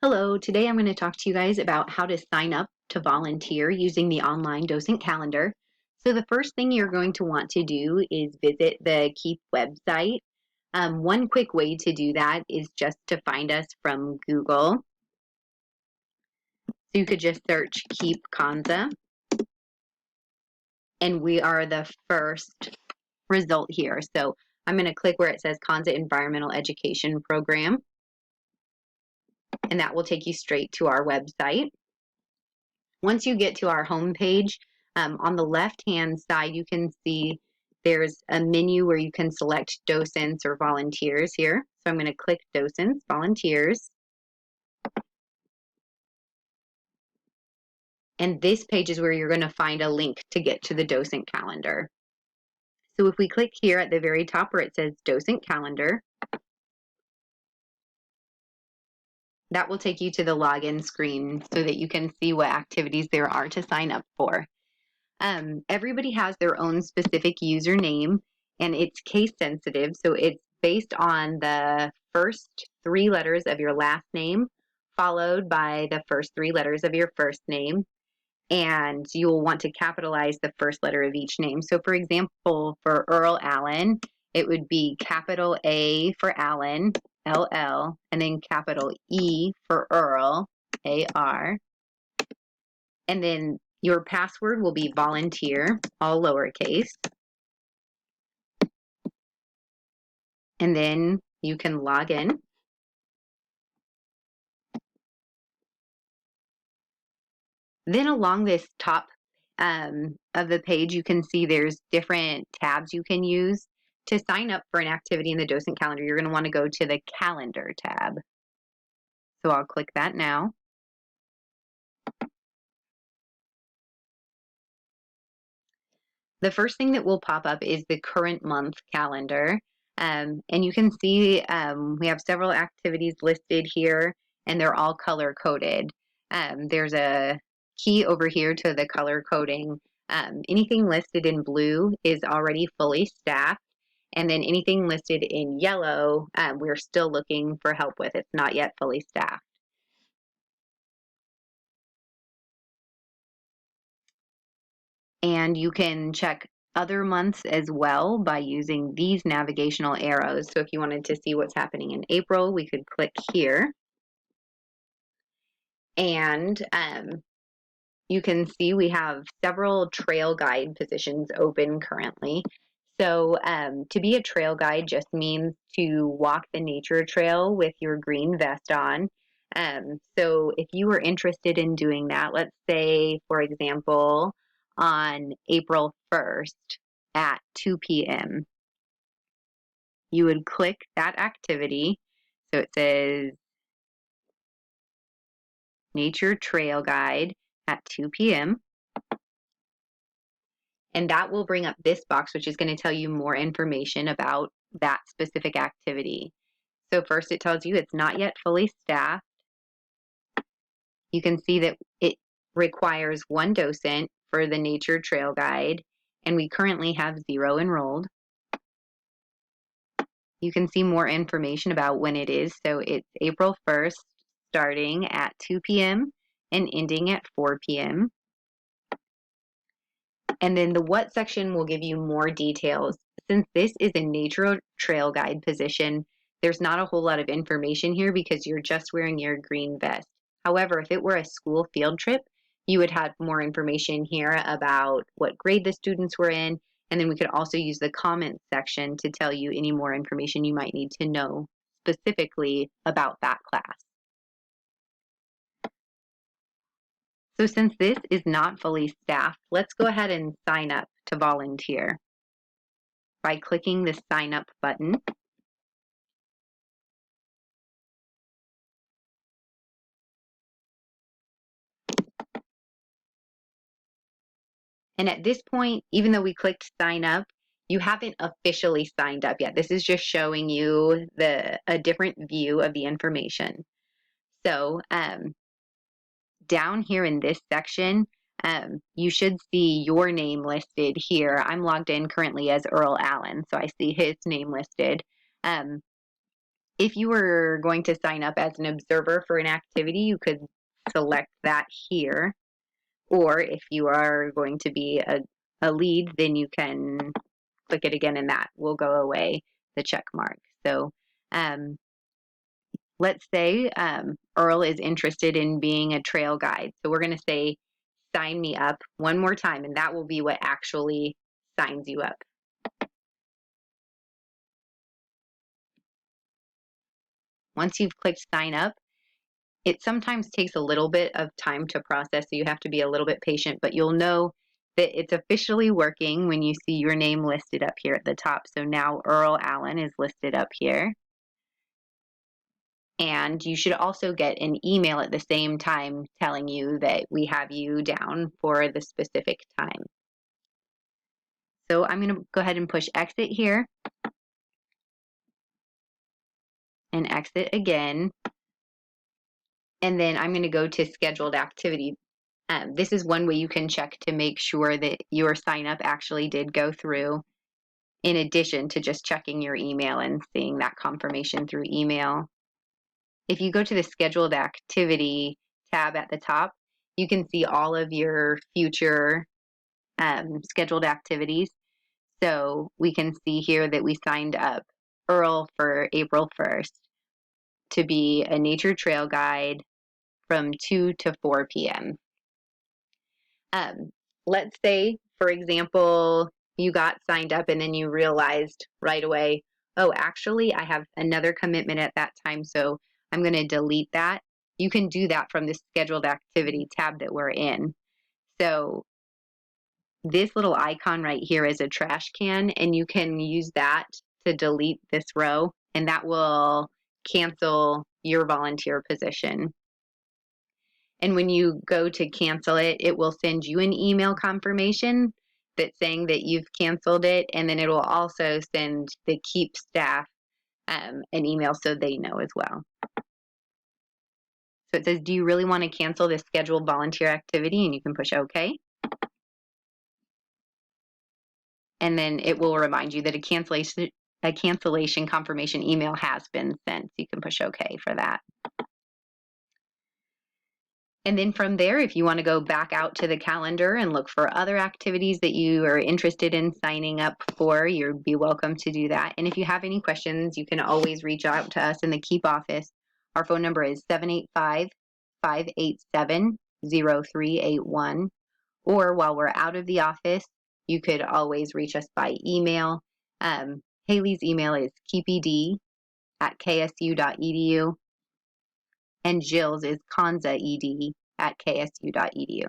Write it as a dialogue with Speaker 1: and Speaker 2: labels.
Speaker 1: Hello, today I'm going to talk to you guys about how to sign up to volunteer using the online docent calendar. So the first thing you're going to want to do is visit the Keep website. One quick way to do that is just to find us from Google. So you could just search Keep Konza, and we are the first result here. So I'm going to click where it says Konza Environmental Education Program, and that will take you straight to our website. Once you get to our home page, on the left-hand side, you can see there's a menu where you can select docents or volunteers here. So I'm going to click docents, volunteers. And this page is where you're going to find a link to get to the docent calendar. So if we click here at the very top where it says docent calendar, that will take you to the login screen so that you can see what activities there are to sign up for. Everybody has their own specific username, and it's case sensitive, so it's based on the first 3 letters of your last name, followed by the first 3 letters of your first name, and you'll want to capitalize the first letter of each name. So for example, for Earl Allen, it would be capital A for Allen, LL, and then capital E for Earl, AR, and then your password will be volunteer, all lowercase. And then you can log in. Then along this top of the page, you can see there's different tabs you can use. To sign up for an activity in the docent calendar, you're going to want to go to the calendar tab. So I'll click that now. The first thing that will pop up is the current month calendar. And you can see we have several activities listed here, and they're all color coded. There's a key over here to the color coding. Anything listed in blue is already fully staffed, and then anything listed in yellow, we're still looking for help with. It's not yet fully staffed. And you can check other months as well by using these navigational arrows. So if you wanted to see what's happening in April, we could click here. And you can see we have several trail guide positions open currently. So to be a trail guide just means to walk the nature trail with your green vest on. So if you were interested in doing that, let's say, for example, on April 1st at 2 p.m., you would click that activity. So it says Nature Trail Guide at 2 p.m. And that will bring up this box, which is going to tell you more information about that specific activity. So first it tells you it's not yet fully staffed. You can see that it requires 1 docent for the nature trail guide, and we currently have 0 enrolled. You can see more information about when it is. So it's April 1st, starting at 2 p.m. and ending at 4 p.m. And then the what section will give you more details. Since this is a nature trail guide position, there's not a whole lot of information here because you're just wearing your green vest. However, if it were a school field trip, you would have more information here about what grade the students were in, and then we could also use the comments section to tell you any more information you might need to know specifically about that class. So since this is not fully staffed, let's go ahead and sign up to volunteer by clicking the sign up button. And at this point, even though we clicked sign up, you haven't officially signed up yet. This is just showing you a different view of the information. So down here in this section, you should see your name listed here. I'm logged in currently as Earl Allen, so I see his name listed. If you were going to sign up as an observer for an activity, you could select that here. Or if you are going to be a lead, then you can click it again and that will go away, the check mark. So let's say Earl is interested in being a trail guide. So we're going to say, sign me up one more time, and that will be what actually signs you up. Once you've clicked sign up, it sometimes takes a little bit of time to process, so you have to be a little bit patient, but you'll know that it's officially working when you see your name listed up here at the top. So now Earl Allen is listed up here. And you should also get an email at the same time telling you that we have you down for the specific time. So I'm going to go ahead and push exit here and exit again. And then I'm going to go to scheduled activity. This is one way you can check to make sure that your sign up actually did go through, in addition to just checking your email and seeing that confirmation through email. If you go to the scheduled activity tab at the top, you can see all of your future scheduled activities. So we can see here that we signed up Earl for April 1st to be a nature trail guide from 2 to 4 p.m. Let's say, for example, you got signed up and then you realized right away, oh, actually, I have another commitment at that time, so I'm going to delete that. You can do that from the scheduled activity tab that we're in. So this little icon right here is a trash can, and you can use that to delete this row, and that will cancel your volunteer position. And when you go to cancel it, it will send you an email confirmation that's saying that you've canceled it, and then it will also send the Keep staff an email so they know as well. So it says, do you really want to cancel this scheduled volunteer activity? And you can push OK. And then it will remind you that a cancellation confirmation email has been sent. You can push OK for that. And then from there, if you want to go back out to the calendar and look for other activities that you are interested in signing up for, you'd be welcome to do that. And if you have any questions, you can always reach out to us in the Keep office. Our phone number is 785-587-0381. Or while we're out of the office, you could always reach us by email. Hallie's email is keeped@ksu.edu. And Jill's is konzaed@ksu.edu.